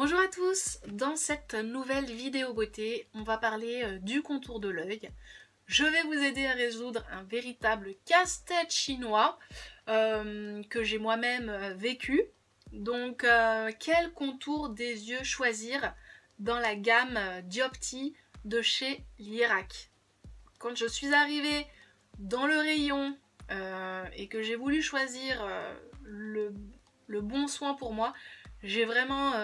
Bonjour à tous, dans cette nouvelle vidéo beauté, on va parler du contour de l'œil. Je vais vous aider à résoudre un véritable casse-tête chinois que j'ai moi-même vécu. Donc, quel contour des yeux choisir dans la gamme Diopti de chez Lierac? Quand je suis arrivée dans le rayon et que j'ai voulu choisir le bon soin pour moi, j'ai vraiment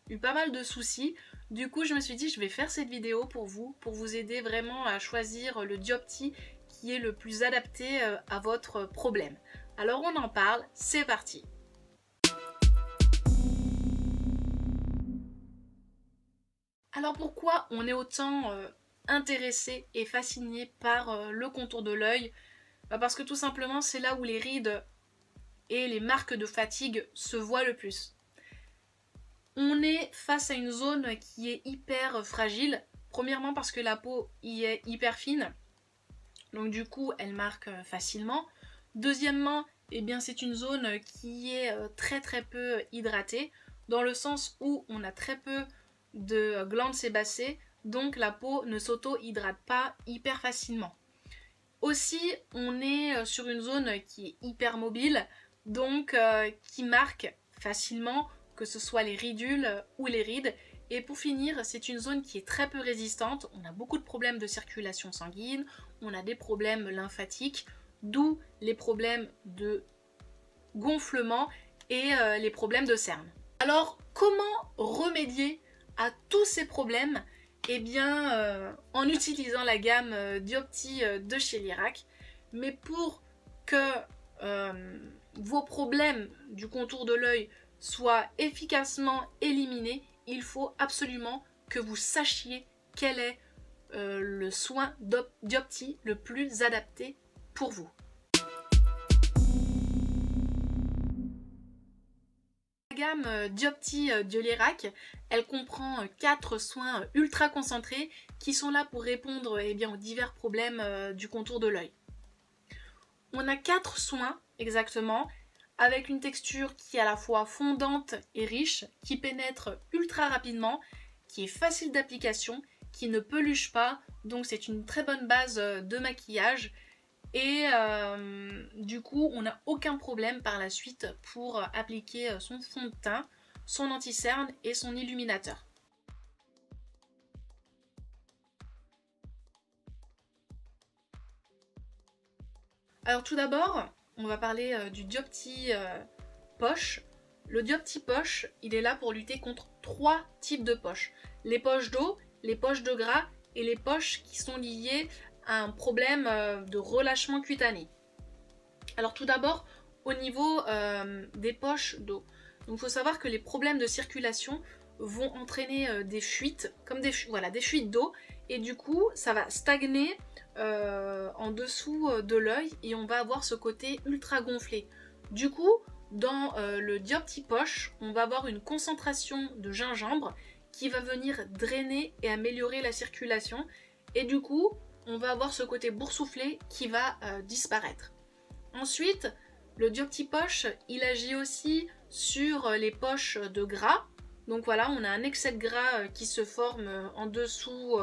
eu pas mal de soucis. Du coup, je me suis dit, je vais faire cette vidéo pour vous aider vraiment à choisir le Diopti qui est le plus adapté à votre problème. Alors, on en parle, c'est parti! Alors, pourquoi on est autant intéressé et fasciné par le contour de l'œil? Parce que tout simplement, c'est là où les rides et les marques de fatigue se voient le plus. On est face à une zone qui est hyper fragile. Premièrement parce que la peau y est hyper fine. Donc du coup, elle marque facilement. Deuxièmement, eh bien, c'est une zone qui est très peu hydratée. Dans le sens où on a très peu de glandes sébacées. Donc la peau ne s'auto-hydrate pas hyper facilement. Aussi, on est sur une zone qui est hyper mobile. Donc qui marque facilement, que ce soit les ridules ou les rides. Et pour finir, c'est une zone qui est très peu résistante. On a beaucoup de problèmes de circulation sanguine, on a des problèmes lymphatiques, d'où les problèmes de gonflement et les problèmes de cernes. Alors, comment remédier à tous ces problèmes? Eh bien, en utilisant la gamme Diopti de chez Lierac. Mais pour que vos problèmes du contour de l'œil soient efficacement éliminés, il faut absolument que vous sachiez quel est le soin Diopti le plus adapté pour vous. La gamme Diopti de Lierac, elle comprend 4 soins ultra concentrés qui sont là pour répondre aux divers problèmes du contour de l'œil. On a 4 soins exactement, avec une texture qui est à la fois fondante et riche, qui pénètre ultra rapidement, qui est facile d'application, qui ne peluche pas, donc c'est une très bonne base de maquillage. Et du coup, on n'a aucun problème par la suite pour appliquer son fond de teint, son anti-cerne et son illuminateur. Alors tout d'abord, on va parler du Diopti poche. Le Diopti poche, il est là pour lutter contre 3 types de poches. Les poches d'eau, les poches de gras et les poches qui sont liées à un problème de relâchement cutané. Alors tout d'abord, au niveau des poches d'eau. Donc il faut savoir que les problèmes de circulation vont entraîner des fuites, comme des fuites d'eau, et du coup ça va stagner en dessous de l'œil et on va avoir ce côté ultra gonflé. Du coup, dans le Diopti poche, on va avoir une concentration de gingembre qui va venir drainer et améliorer la circulation, et du coup on va avoir ce côté boursouflé qui va disparaître. Ensuite, le Diopti poche, il agit aussi sur les poches de gras. Donc voilà, on a un excès de gras qui se forme en dessous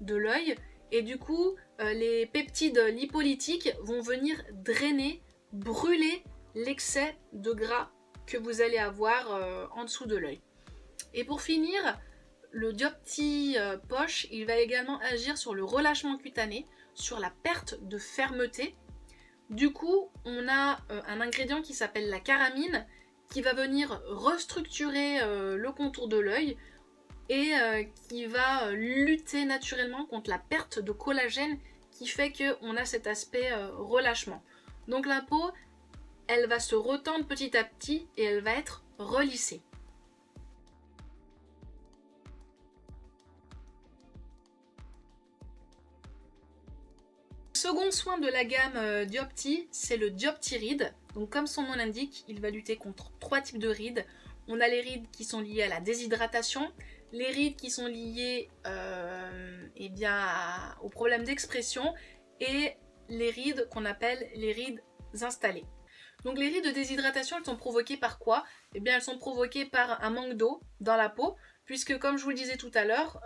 de l'œil. Et du coup, les peptides lipolytiques vont venir drainer, brûler l'excès de gras que vous allez avoir en dessous de l'œil. Et pour finir, le Diopti poche, il va également agir sur le relâchement cutané, sur la perte de fermeté. Du coup, on a un ingrédient qui s'appelle la caramine qui va venir restructurer le contour de l'œil et qui va lutter naturellement contre la perte de collagène qui fait qu'on a cet aspect relâchement. Donc la peau, elle va se retendre petit à petit et elle va être relissée. Le second soin de la gamme Diopti, c'est le Diopti ride. Donc comme son nom l'indique, il va lutter contre 3 types de rides. On a les rides qui sont liées à la déshydratation, les rides qui sont liées aux problèmes d'expression et les rides qu'on appelle les rides installées. Donc les rides de déshydratation, elles sont provoquées par quoi? Eh bien, elles sont provoquées par un manque d'eau dans la peau, puisque comme je vous le disais tout à l'heure,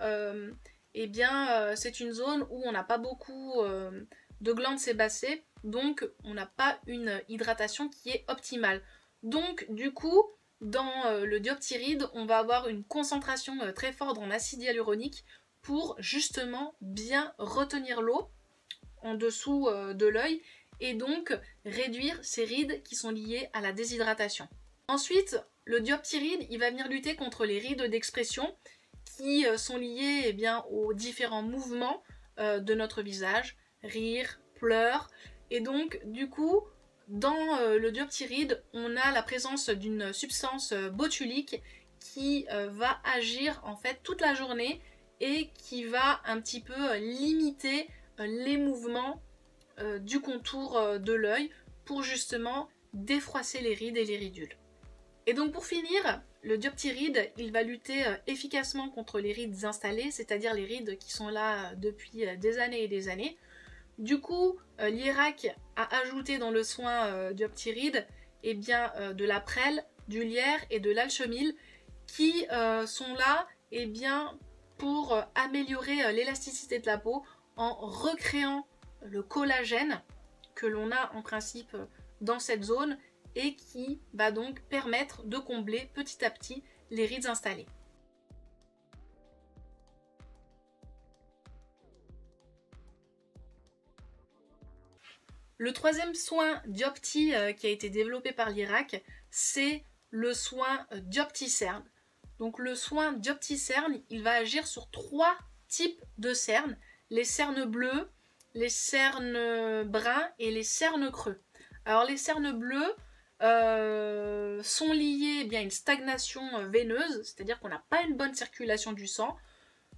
c'est une zone où on n'a pas beaucoup de glandes sébacées, donc on n'a pas une hydratation qui est optimale. Donc du coup, dans le dioptyride, on va avoir une concentration très forte en acide hyaluronique pour justement bien retenir l'eau en dessous de l'œil et donc réduire ces rides qui sont liées à la déshydratation. Ensuite, le dioptyride, il va venir lutter contre les rides d'expression qui sont liées aux différents mouvements de notre visage, rire, pleurs, et donc du coup, dans le dioptyride, on a la présence d'une substance botulique qui va agir en fait toute la journée et qui va un petit peu limiter les mouvements du contour de l'œil pour justement défroisser les rides et les ridules. Et donc pour finir, le dioptyride, il va lutter efficacement contre les rides installées, c'est-à-dire les rides qui sont là depuis des années et des années. Du coup, l'IERAC a ajouté dans le soin dioptyride de la prêle, du lierre et de l'alchemil qui sont là pour améliorer l'élasticité de la peau en recréant le collagène que l'on a en principe dans cette zone et qui va donc permettre de combler petit à petit les rides installées. Le troisième soin Diopti qui a été développé par l'IERAC, c'est le soin Diopti-cerne. Donc le soin Diopti-cerne, il va agir sur 3 types de cernes, les cernes bleues, les cernes bruns et les cernes creux. Alors les cernes bleues sont liées à une stagnation veineuse, c'est-à-dire qu'on n'a pas une bonne circulation du sang.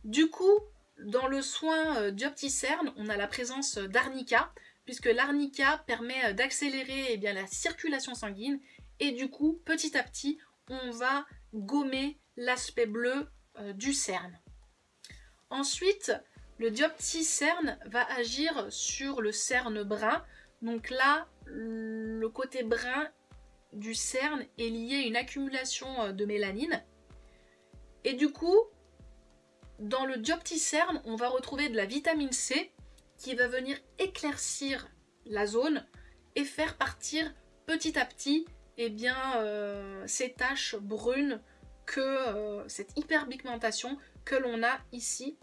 Du coup, dans le soin Diopti-cerne, on a la présence d'arnica, puisque l'arnica permet d'accélérer la circulation sanguine, et du coup, petit à petit, on va gommer l'aspect bleu du cerne. Ensuite, le diopti-cerne va agir sur le cerne brun. Donc là, le côté brun du cerne est lié à une accumulation de mélanine. Et du coup, dans le diopti-cerne, on va retrouver de la vitamine C qui va venir éclaircir la zone et faire partir petit à petit ces taches brunes, cette hyperpigmentation que l'on a ici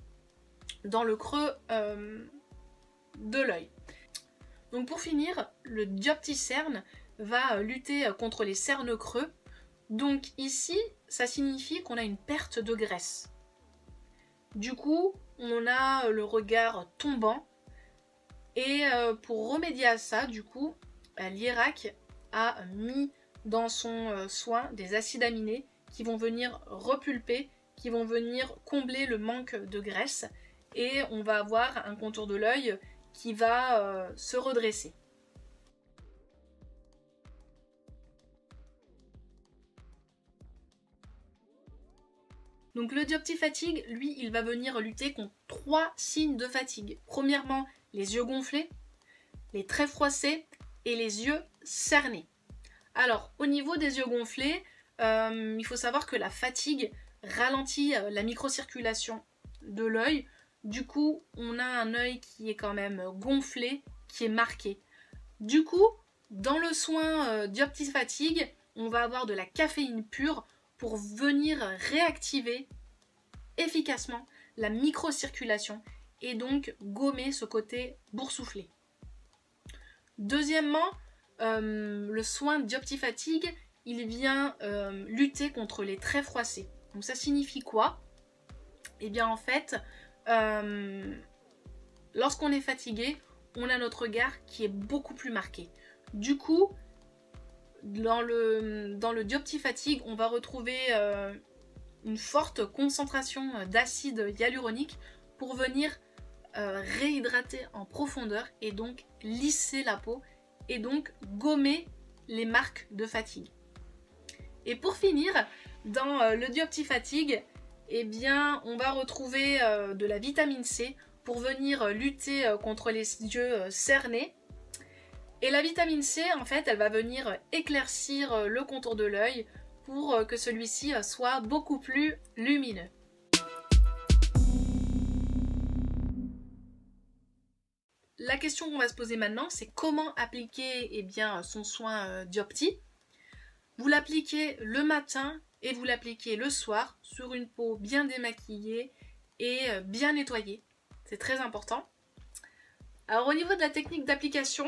dans le creux de l'œil. Donc pour finir, le diopti-cerne va lutter contre les cernes creux. Donc ici, ça signifie qu'on a une perte de graisse. Du coup, on a le regard tombant. Et pour remédier à ça, du coup, l'IERAC a mis dans son soin des acides aminés qui vont venir repulper, qui vont venir combler le manque de graisse. Et on va avoir un contour de l'œil qui va se redresser. Donc le diopti-fatigue, lui, il va venir lutter contre 3 signes de fatigue. Premièrement, les yeux gonflés, les traits froissés et les yeux cernés. Alors, au niveau des yeux gonflés, il faut savoir que la fatigue ralentit la microcirculation de l'œil. Du coup, on a un œil qui est quand même gonflé, qui est marqué. Du coup, dans le soin diopti-fatigue, on va avoir de la caféine pure pour venir réactiver efficacement la microcirculation et donc gommer ce côté boursouflé. Deuxièmement, le soin diopti-fatigue, il vient lutter contre les traits froissés. Donc ça signifie quoi? Eh bien en fait, lorsqu'on est fatigué, on a notre regard qui est beaucoup plus marqué. Du coup, dans le diopti-fatigue, on va retrouver une forte concentration d'acide hyaluronique pour venir réhydrater en profondeur et donc lisser la peau et donc gommer les marques de fatigue. Et pour finir, dans le diopti-fatigue, on va retrouver de la vitamine C pour venir lutter contre les yeux cernés. Et la vitamine C, en fait, elle va venir éclaircir le contour de l'œil pour que celui-ci soit beaucoup plus lumineux. La question qu'on va se poser maintenant, c'est comment appliquer son soin Diopti. Vous l'appliquez le matin et vous l'appliquez le soir sur une peau bien démaquillée et bien nettoyée. C'est très important. Alors au niveau de la technique d'application,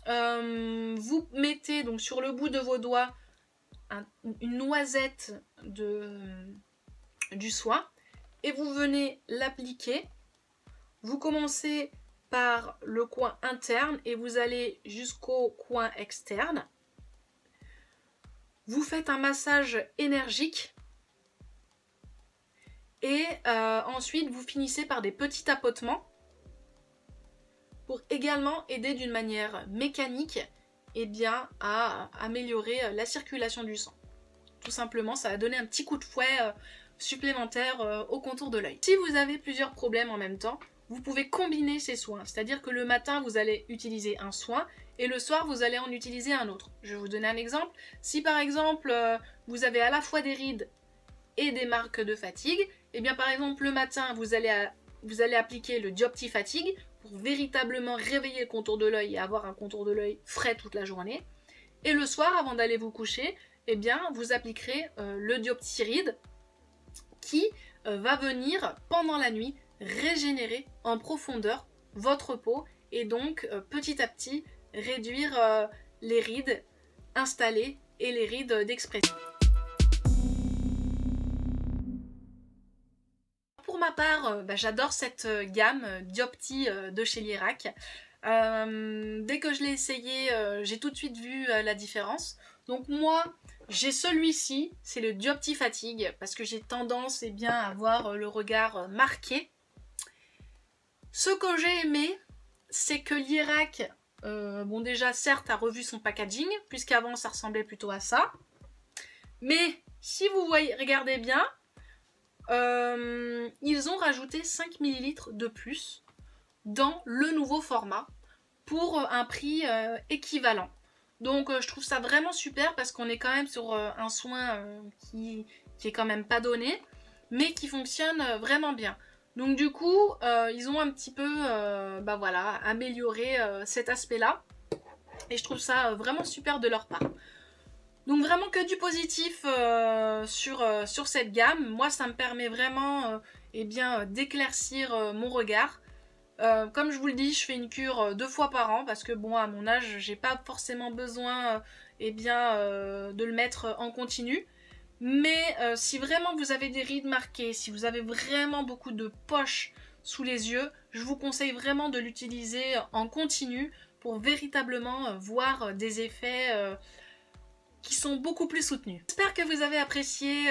vous mettez donc sur le bout de vos doigts une noisette du soin et vous venez l'appliquer. Vous commencez par le coin interne et vous allez jusqu'au coin externe. Vous faites un massage énergique et ensuite vous finissez par des petits tapotements pour également aider d'une manière mécanique à améliorer la circulation du sang. Tout simplement, ça va donner un petit coup de fouet supplémentaire au contour de l'œil. Si vous avez plusieurs problèmes en même temps, vous pouvez combiner ces soins, c'est-à-dire que le matin, vous allez utiliser un soin et le soir, vous allez en utiliser un autre. Je vais vous donner un exemple. Si par exemple, vous avez à la fois des rides et des marques de fatigue, et bien par exemple, le matin, vous allez appliquer le Diopti Fatigue pour véritablement réveiller le contour de l'œil et avoir un contour de l'œil frais toute la journée. Et le soir, avant d'aller vous coucher, eh bien, vous appliquerez le Diopti Ride qui va venir pendant la nuit régénérer en profondeur votre peau et donc petit à petit réduire les rides installées et les rides d'expression. Pour ma part, j'adore cette gamme Diopti de chez Lierac. Dès que je l'ai essayé, j'ai tout de suite vu la différence. Donc moi, j'ai celui-ci, c'est le Diopti Fatigue, parce que j'ai tendance à avoir le regard marqué. Ce que j'ai aimé, c'est que Lierac, déjà certes a revu son packaging, puisqu'avant ça ressemblait plutôt à ça. Mais si vous voyez, regardez bien, ils ont rajouté 5 ml de plus dans le nouveau format pour un prix équivalent. Donc je trouve ça vraiment super parce qu'on est quand même sur un soin qui est quand même pas donné, mais qui fonctionne vraiment bien. Donc du coup, ils ont un petit peu amélioré cet aspect-là. Et je trouve ça vraiment super de leur part. Donc vraiment que du positif sur cette gamme. Moi, ça me permet vraiment d'éclaircir mon regard. Comme je vous le dis, je fais une cure 2 fois par an parce que bon, à mon âge, j'ai pas forcément besoin de le mettre en continu. Mais si vraiment vous avez des rides marquées, si vous avez vraiment beaucoup de poches sous les yeux, je vous conseille vraiment de l'utiliser en continu pour véritablement voir des effets qui sont beaucoup plus soutenus. J'espère que vous avez apprécié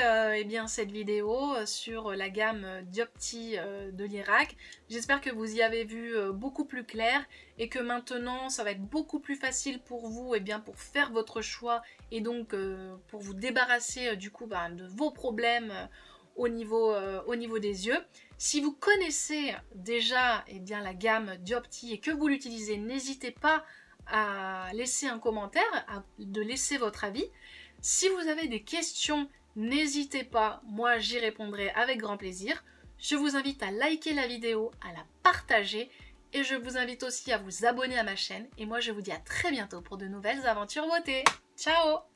cette vidéo sur la gamme Diopti de Lierac. J'espère que vous y avez vu beaucoup plus clair et que maintenant ça va être beaucoup plus facile pour vous pour faire votre choix et donc pour vous débarrasser de vos problèmes au niveau des yeux. Si vous connaissez déjà la gamme Diopti et que vous l'utilisez, n'hésitez pas à laisser un commentaire, de laisser votre avis. Si vous avez des questions, n'hésitez pas, moi j'y répondrai avec grand plaisir. Je vous invite à liker la vidéo, à la partager et je vous invite aussi à vous abonner à ma chaîne. Et moi je vous dis à très bientôt pour de nouvelles aventures beauté. Ciao!